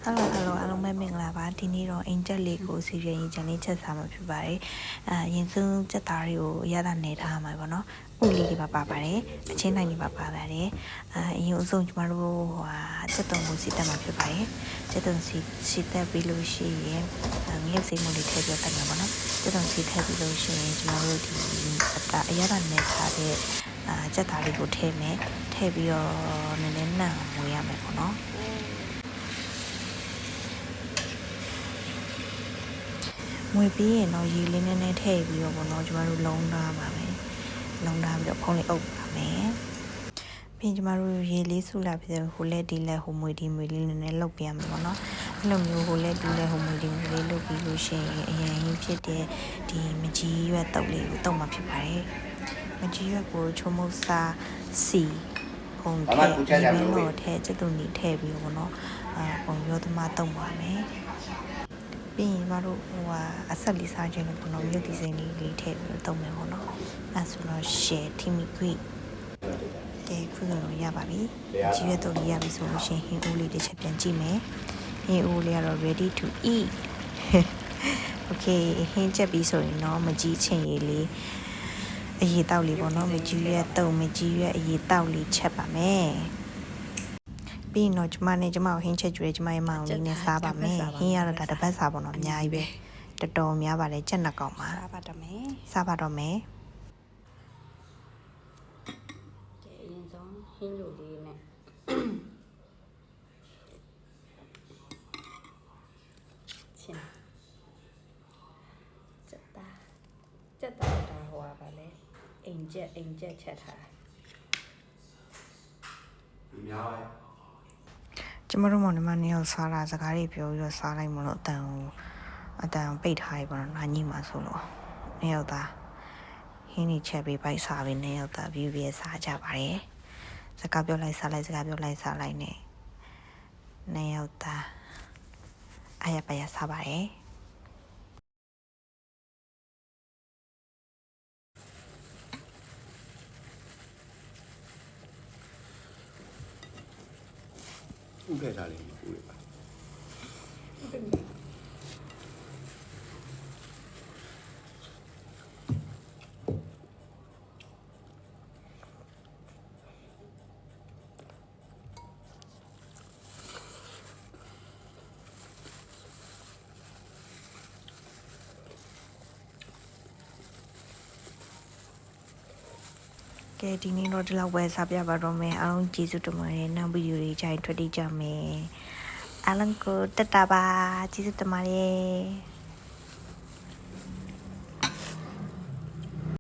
Hello အားလုံးပဲမင်္ဂလာပါဒီနေ့တော့အင်ဂျက်လေးကိုစီရီယယ်ဂျန်လေးချက်စားမှာဖြစ်ပါတယ်ရင်စုံချက်သားတွေကိုရတာနေထားမှာပေါ့နော်ဥလေးတွေပါပါတယ်အချင်းတိုင်းတွေပါပါတယ်အရင်အဆုံးကျမတို့ချက်တုံကိုစီတက်မှာဖြစ်ပါတယ်ချက်တုံစီတက်ပြီးလို့ရှိရင်ငရုတ်စိမ့်မလေးထည့်ပြတ်တယ်ပေါ့နော်ချက်တုံစီထည့်ပြီးလို့ရှိရင်ကျမတို့ဒီအရတာနေထားတဲ့ချက်သားလေးကိုထည့်မယ်ထည့်ပြီးတော့နည်းနည်းနှံ့မွေးရမယ်ပေါ့နော်ငွေပြီးရင်တော့ရေလေးနည်းနည်းထည့်ပြီးတော့ပေါ့နော်ကျမတို့လုံးထားပါမယ်လုံးထားပြီးတော့ဖုံးလေးအုပ်ပါမယ်ပြီးကျမတို့ရေလေးစုလာပြီးတော့ဟိုလက်ဒီလက်ဟိုမွေဒီမွေလေးနည်းနည်းလုပ်ပြရမှာပေါ့နော်အဲ့လိုမျိုးဟိုလက်ဒီလက်ဟိုမွေဒီမွေလေးလုပ်ပြီးလို့ရှိရင်အရင်ရင်ဖြစ်တဲ့ဒီမကြီးရွက်တုပ်လေးကိုတုပ်မှာဖြစ်ပါတယ်မကြီးရွက်ကိုချုံမုတ်စာစီပုံထည့်ပြီးတော့ထည့်ကျတုန်နေထည့်ပြီးပေါ့နော်ပုံရောသမားတုပ်ပါမယ်ပြီးရင်မတို့အဆက်လေးစားခြင်းလို့ပေါ့နော်မြုပ်ဒီဇိုင်းလေးထည့်ပြီးတော့တုံးမယ်ပေါ့နော်အဲဆိုတော့ share timmy quick ကဲခုဆိုရပါပြီကြီးရွက်တော့ရပြီဆိုလို့ရှိရင်ဟင်းဦးလေးတစ်ချက်ပြန်ကြည့်မယ်ဟင်းဦးလေးကတော့ ready to eat okay ဟင်းချက်ပြီးဆိုရင်တော့မကြီးချင်ရည်လေးအရေးတောက်လေးပေါ့နော်မကြီးရွက်တုံးမကြီးရွက်အရေးတောက်လေးချက်ပါမယ်ပြီးတော့ကျမနဲ့ကျမကိုဟင်းချက်ကျွေးကျမရဲ့မောင်လေးနဲ့စားပါမယ်ဟင်းရတော့ဒါတစ်ပတ်စားပေါ့နော်အများကြီးပဲတော်တော်များပါတယ်ချက်နှစ်ကောင်ပါစားပါတော့မယ်ကဲအရင်ဆုံးဟင်းလူလေးနဲ့ချင်းချက်တာဒါဟိုပါလေအိမ်ချက်ချက်ထားများပါကျမတို့မောင်နှမနှစ်ယောက်စားတာစကားတွေပြောပြီးတော့စားလိုက်မလို့အတန်ပိတ်ထားပြီပေါ့နော်။ညီမဆိုလို့နှစ်ယောက်သားဟင်းနေချက်ပြီးပိုက်စားပြီးနှစ်ယောက်သား view ပြစားကြပါတယ်။စကားပြောလိုက်စားလိုက်စကားပြောလိုက်စားလိုက်နဲ့နှစ်ယောက်သားအရပါရစားပါတယ်။ဥခဲ့တာလေးဥရပါကဲဒီနေ့တော့ဒီလောက်ပဲစားပြပါတော့မယ်အားလုံးကျေးဇူးတင်ပါတယ်နောက်ဗီဒီယိုတွေကြိုင်ထွက်ကြမယ်အားလုံးကိုတက်တာပါကျေးဇူးတင်ပါတယ်